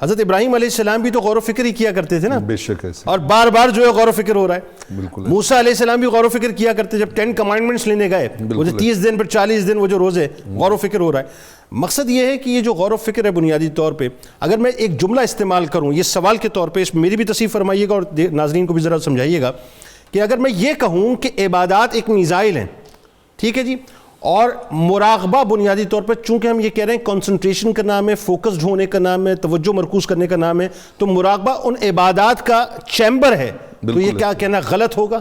حضرت ابراہیم علیہ السلام بھی تو غور و فکر ہی کیا کرتے تھے نا, بے شک ایسے, اور بار بار جو ہے غور و فکر ہو رہا ہے. بالکل موسیٰ علیہ السلام بھی غور و فکر کیا کرتے, جب 10 کمانڈمنٹس لینے گئے وہ 30 دن پھر 40 دن وہ جو روزے, غور و فکر ہو رہا ہے. مقصد یہ ہے کہ یہ جو غور و فکر ہے بنیادی طور پہ, اگر میں ایک جملہ استعمال کروں یہ سوال کے طور پہ, اس میری بھی تصحیح فرمائیے گا اور ناظرین کو بھی ذرا سمجھائیے گا, کہ اگر میں یہ کہوں کہ عبادات ایک میزائل ہیں, ٹھیک ہے جی, اور مراقبہ بنیادی طور پر, چونکہ ہم یہ کہہ رہے ہیں کنسنٹریشن کا نام ہے, فوکسڈ ہونے کا نام ہے, توجہ مرکوز کرنے کا نام ہے, تو مراقبہ ان عبادات کا چیمبر ہے, تو یہ کیا کہنا غلط ہوگا؟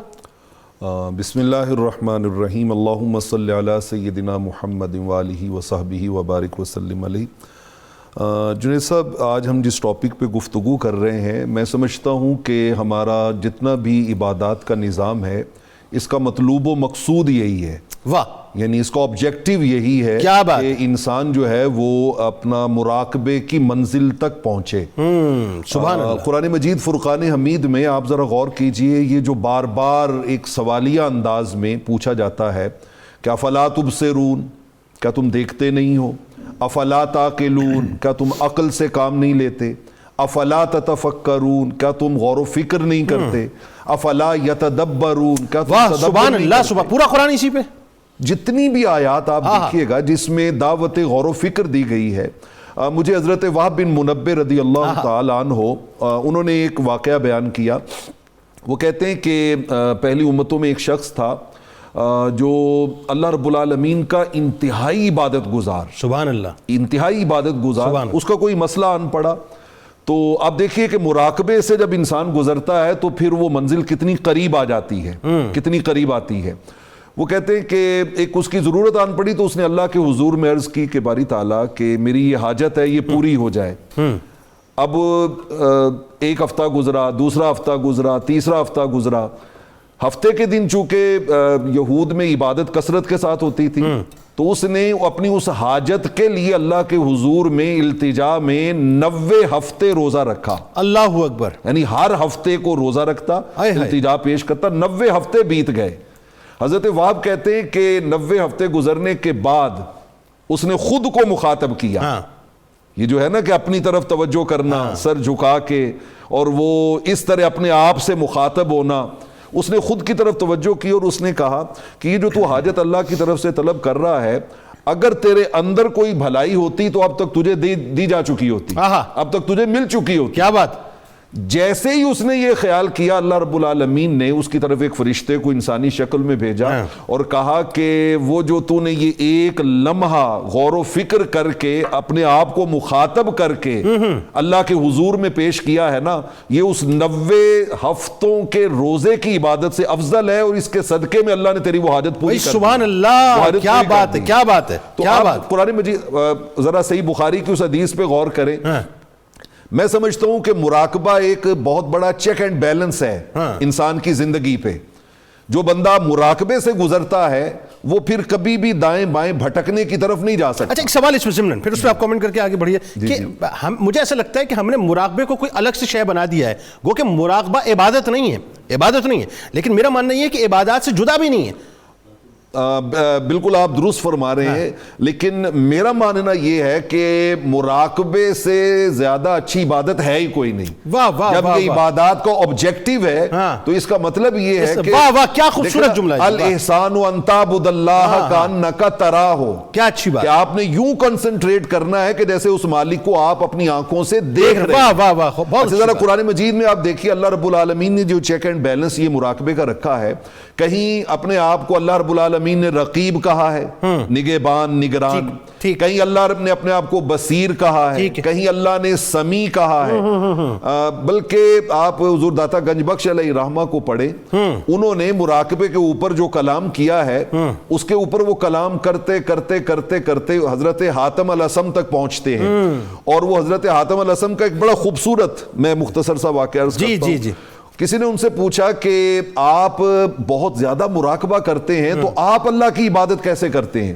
بسم اللہ الرحمن الرحیم. اللہم صلی علی سیدنا محمد وآلہ وصحبہ وبارک وسلم علیہ. جنید صاحب, آج ہم جس ٹاپک پہ گفتگو کر رہے ہیں, میں سمجھتا ہوں کہ ہمارا جتنا بھی عبادات کا نظام ہے اس کا مطلوب و مقصود یہی ہے. واہ, یعنی اس کا آبجیکٹیو یہی ہے کہ انسان جو ہے وہ اپنا مراقبے کی منزل تک پہنچے. سبحان اللہ. قرآن مجید فرقان حمید میں آپ ذرا غور کیجئے, یہ جو بار بار ایک سوالیہ انداز میں پوچھا جاتا ہے کہ افلا تبصرون, کیا تم دیکھتے نہیں ہو, افلا تعقلون, کیا تم عقل سے کام نہیں لیتے, افلا تتفکرون, کیا تم غور و فکر نہیں کرتے, افلا یتدبرون, کیا تم تدبر سبحان نہیں اللہ, کرتے. سبحان, پورا قرآن اسی پہ. جتنی بھی آیات آپ دیکھیے گا جس میں دعوت غور و فکر دی گئی ہے. مجھے حضرت وہب بن منبہ رضی اللہ تعالیٰ عنہ, انہوں نے ایک واقعہ بیان کیا. وہ کہتے ہیں کہ پہلی امتوں میں ایک شخص تھا جو اللہ رب العالمین کا انتہائی عبادت گزار, سبحان اللہ, انتہائی عبادت گزار. اس کا کوئی مسئلہ آن پڑا تو آپ دیکھیے کہ مراقبے سے جب انسان گزرتا ہے تو پھر وہ منزل کتنی قریب آ جاتی ہے, کتنی قریب آتی ہے. وہ کہتے ہیں کہ ایک اس کی ضرورت آن پڑی تو اس نے اللہ کے حضور میں عرض کی کہ باری تعالیٰ کہ میری یہ حاجت ہے یہ پوری ہو جائے. اب ایک ہفتہ گزرا, دوسرا ہفتہ گزرا, تیسرا ہفتہ گزرا. ہفتے کے دن چونکہ یہود میں عبادت کثرت کے ساتھ ہوتی تھی تو اس نے اپنی اس حاجت کے لیے اللہ کے حضور میں التجا میں 90 ہفتے روزہ رکھا. اللہ اکبر. یعنی ہر ہفتے کو روزہ رکھتا, التجا پیش کرتا. 90 ہفتے بیت گئے. حضرت وہب کہتے ہیں کہ 90 ہفتے گزرنے کے بعد اس نے خود کو مخاطب کیا. یہ جو ہے نا کہ اپنی طرف توجہ کرنا, سر جھکا کے, اور وہ اس طرح اپنے آپ سے مخاطب ہونا, اس نے خود کی طرف توجہ کی اور اس نے کہا کہ یہ جو تو حاجت اللہ کی طرف سے طلب کر رہا ہے, اگر تیرے اندر کوئی بھلائی ہوتی تو اب تک تجھے دی جا چکی ہوتی, اب تک تجھے مل چکی ہوتی. کیا بات. جیسے ہی اس نے یہ خیال کیا, اللہ رب العالمین نے اس کی طرف ایک فرشتے کو انسانی شکل میں بھیجا اور کہا کہ وہ جو تو نے یہ ایک لمحہ غور و فکر کر کے اپنے آپ کو مخاطب کر کے اللہ کے حضور میں پیش کیا ہے نا, یہ اس 90 ہفتوں کے روزے کی عبادت سے افضل ہے, اور اس کے صدقے میں اللہ نے تیری وہ حاجت پوری کر دی. سبحان اللہ, کیا بات ہے, کیا بات ہے. تو آپ قرآن مجید ذرا صحیح بخاری کی اس حدیث پہ غور کریں. میں سمجھتا ہوں کہ مراقبہ ایک بہت بڑا چیک اینڈ بیلنس ہے انسان کی زندگی پہ. جو بندہ مراقبے سے گزرتا ہے وہ پھر کبھی بھی دائیں بائیں بھٹکنے کی طرف نہیں جا سکتا. اچھا, ایک سوال اس میں ضمن, پھر اس پہ آپ کامنٹ کر کے آگے بڑھیے کہ مجھے ایسا لگتا ہے کہ ہم نے مراقبے کو کوئی الگ سے شے بنا دیا ہے, گو کہ مراقبہ عبادت نہیں ہے, عبادت نہیں ہے, لیکن میرا ماننا یہ ہے کہ عبادات سے جدا بھی نہیں ہے. بالکل آپ درست فرما رہے ہیں, لیکن میرا ماننا یہ ہے کہ مراقبے سے زیادہ اچھی عبادت ہے ہی کوئی نہیں. جب یہ عبادات کا آبجیکٹیو ہے تو اس کا مطلب یہ ہے کہ کیا خوبصورت جملہ ہے, الاحسان ان تعبد اللہ کانک تراہ, کیا اچھی بات, کہ آپ نے یوں کنسنٹریٹ کرنا ہے کہ جیسے اس مالک کو آپ اپنی آنکھوں سے دیکھ رہے ہیں. واہ واہ, بہت ذرا قرآن مجید میں آپ دیکھیے اللہ رب العالمین نے جو چیک اینڈ بیلنس یہ مراقبے کا رکھا ہے. کہیں اپنے آپ کو اللہ رب العالمین نے رقیب کہا ہے, نگہبان, نگران. کہیں اللہ رب نے اپنے آپ کو بصیر کہا ہے, کہیں اللہ نے سمیع کہا ہے. بلکہ آپ حضور داتا گنج بخش علیہ رحمہ کو پڑھیں, انہوں نے مراقبے کے اوپر جو کلام کیا ہے اس کے اوپر وہ کلام کرتے کرتے کرتے کرتے حضرت حاتم الاسم تک پہنچتے ہیں. اور وہ حضرت حاتم الاسم کا ایک بڑا خوبصورت, میں مختصر سا واقعہ عرض کرتا ہوں. کسی نے ان سے پوچھا کہ آپ بہت زیادہ مراقبہ کرتے ہیں تو آپ اللہ کی عبادت کیسے کرتے ہیں؟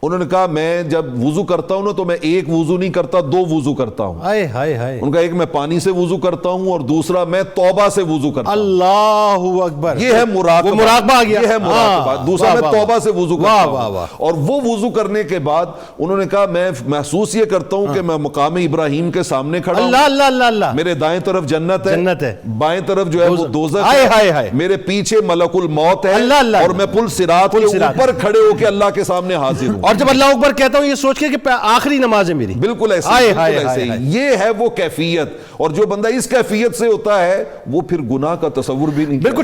انہوں نے کہا میں جب وضو کرتا ہوں نا تو میں ایک وضو نہیں کرتا، دو وضو کرتا ہوں. ہائے ہائے ہائے. ان کا ایک میں پانی سے وضو کرتا ہوں اور دوسرا میں توبہ سے وضو کرتا ہوں. اللہ اکبر. یہ ہے مراقبہ. وہ مراقبہ آ گیا. یہ ہے مراقبہ. دوسرا میں توبہ سے وضو کرتا ہوں. اور وہ وضو کرنے کے بعد انہوں نے کہا میں محسوس یہ کرتا ہوں کہ میں مقام ابراہیم کے سامنے کھڑا ہوں. اللہ اللہ اللہ اللہ. میرے دائیں طرف جنت ہے، بائیں طرف جو ہے وہ دوزخ ہے، میرے پیچھے ملک الموت ہے، اور میں پل صراط کے اوپر کھڑے ہو کے اللہ کے سامنے حاضر ہوں. اور جب اللہ اکبر کہتا ہوں یہ سوچ کے کہ آخری نماز ہے میری. بالکل ایسے ہی. یہ ہے وہ کیفیت. اور جو بندہ اس کیفیت سے ہوتا ہے وہ پھر گناہ کا تصور بھی نہیں. بالکل.